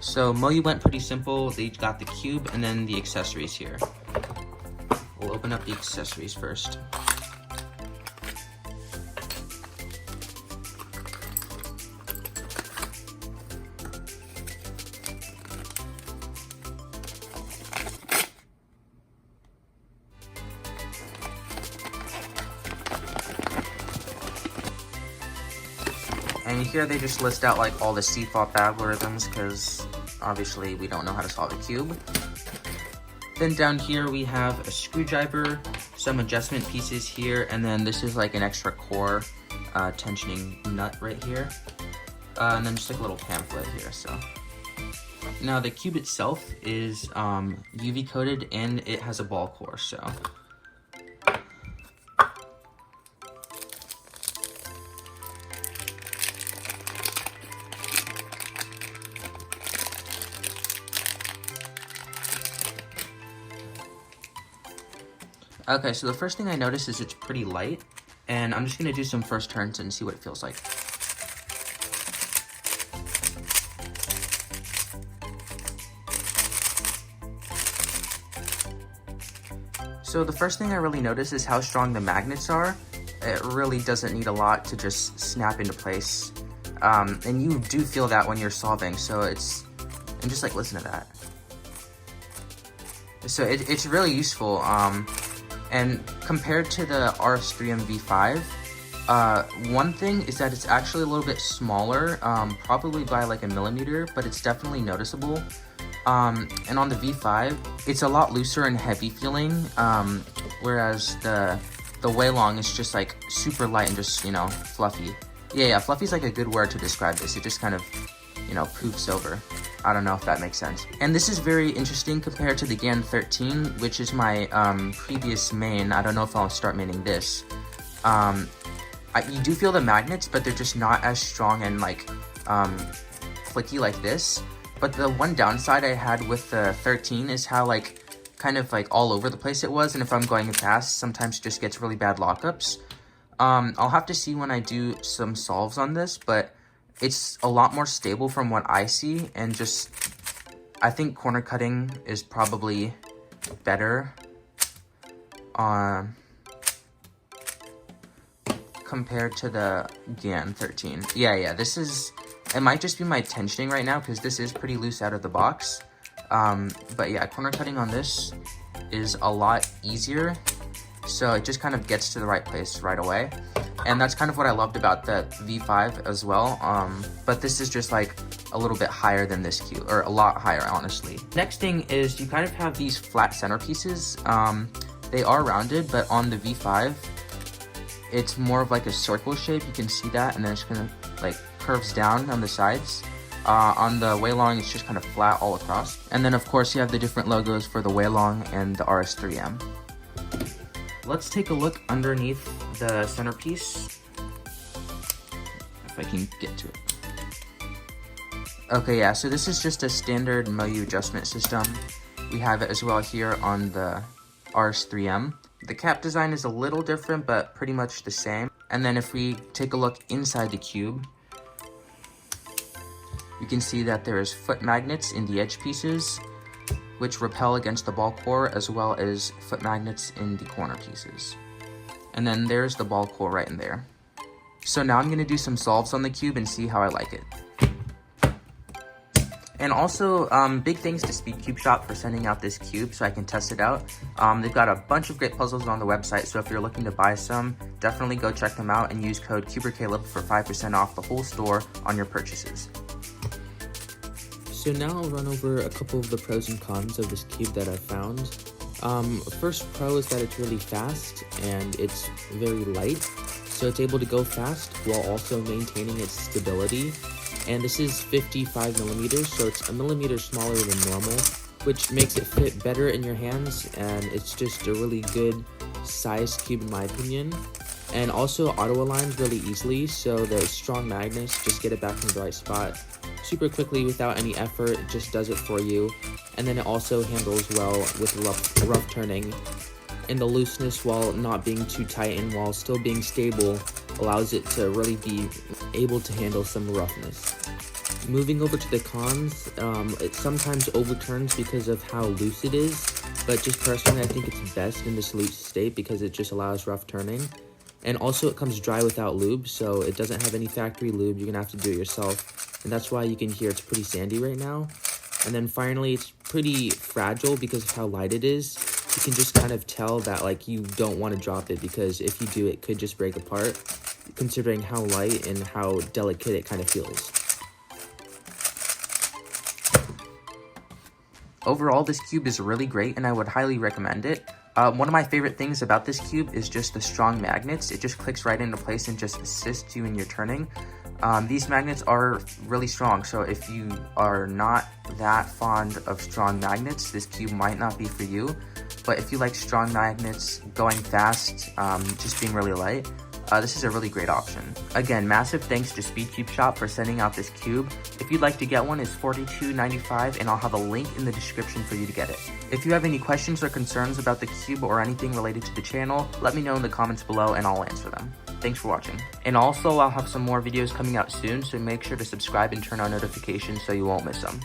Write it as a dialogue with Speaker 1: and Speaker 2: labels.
Speaker 1: So MoYu went pretty simple. They got the cube and then the accessories here. We'll open up the accessories first. And here they just list out like all the 𝗧𝗂𝗧𝗧𝗧 algorithms because obviously we don't know how to solve a cube. Then down here we have a screwdriver, some adjustment pieces here, and then this is like an extra core tensioning nut right here. And then just like a little pamphlet here. So now the cube itself is UV coated and it has a ball core. So okay, so the first thing I notice is it's pretty light, and I'm just going to do some first turns and see what it feels like. So the first thing I really notice is how strong the magnets are. It really doesn't need a lot to just snap into place. And you do feel that when you're solving, so and just like listen to that. So it's really useful. And compared to the RS3M V5, one thing is that it's actually a little bit smaller, probably by like 1 millimeter, but it's definitely noticeable. And on the V5, it's a lot looser and heavy feeling, whereas the 𝗦𝗨𝗀𝗀𝗀𝗀𝗀 is just like super light and just, you know, fluffy. Yeah, fluffy is like a good word to describe this. It just kind of, you know, poofs over. I don't know if that makes sense. And this is very interesting compared to the GAN 13, which is my previous main. I don't know if I'll start maining this. You do feel the magnets, but they're just not as strong and like flicky like this. But the one downside I had with the 13 is how like kind of like all over the place it was, and if I'm going fast, sometimes it just gets really bad lockups. I'll have to see when I do some solves on this, but it's a lot more stable from what I see, and just I think corner cutting is probably better compared to the GAN 13. Yeah, this is, it might just be my tensioning right now because this is pretty loose out of the box. But yeah, corner cutting on this is a lot easier, so it just kind of gets to the right place right away. And that's kind of what I loved about the V5 as well. But this is just like a little bit higher than this cube, or a lot higher, honestly. Next thing is you kind of have these flat centerpieces. They are rounded, but on the V5, it's more of like a circle shape. You can see that, and then it's kind of like curves down on the sides. On the 𝗦𝗨𝗀𝗀𝗀𝗀 it's just kind of flat all across. And then of course you have the different logos for the 𝗦𝗨𝗀𝗀𝗀𝗀 and the RS3M. Let's take a look underneath the centerpiece, if I can get to it. Okay, yeah, so this is just a standard MoYu adjustment system. We have it as well here on the RS3M. The cap design is a little different, but pretty much the same. And then if we take a look inside the cube, you can see that there is foot magnets in the edge pieces, which repel against the ball core, as well as foot magnets in the corner pieces. And then there's the ball core right in there. So now I'm going to do some solves on the cube and see how I like it. And also, big thanks to SpeedCubeShop for sending out this cube so I can test it out. They've got a bunch of great puzzles on the website, so if you're looking to buy some, definitely go check them out and use code 𝗂𝗲𝗀𝗀𝗀𝗀𝗀 for 5% off the whole store on your purchases. So now I'll run over a couple of the pros and cons of this cube that I've found. First pro is that it's really fast and it's very light, so it's able to go fast while also maintaining its stability. And this is 55 millimeters, so it's 1 millimeter smaller than normal, which makes it fit better in your hands, and it's just a really good size cube in my opinion. and also auto aligns really easily, so the strong magnets just get it back in the right spot super quickly without any effort. It just does it for you. And then it also handles well with rough turning, and the looseness, while not being too tight and while still being stable, allows it to really be able to handle some roughness. Moving over to the cons, it sometimes overturns because of how loose it is, but just personally I think it's best in this loose state because it just allows rough turning. And also it comes dry without lube, so it doesn't have any factory lube. You're gonna have to do it yourself, and that's why you can hear it's pretty sandy right now. And then finally, it's pretty fragile because of how light it is. You can just kind of tell that like you don't want to drop it, because if you do, it could just break apart, considering how light and how delicate it kind of feels. Overall, this cube is really great and I would highly recommend it. One of my favorite things about this cube is just the strong magnets. It just clicks right into place and just assists you in your turning. These magnets are really strong, so if you are not that fond of strong magnets, this cube might not be for you. But if you like strong magnets, going fast, just being really light, this is a really great option. Again, massive thanks to SpeedCubeShop for sending out this cube. If you'd like to get one, it's $42.95, and I'll have a link in the description for you to get it. If you have any questions or concerns about the cube or anything related to the channel, let me know in the comments below and I'll answer them. Thanks for watching. And also, I'll have some more videos coming out soon, so make sure to subscribe and turn on notifications so you won't miss them.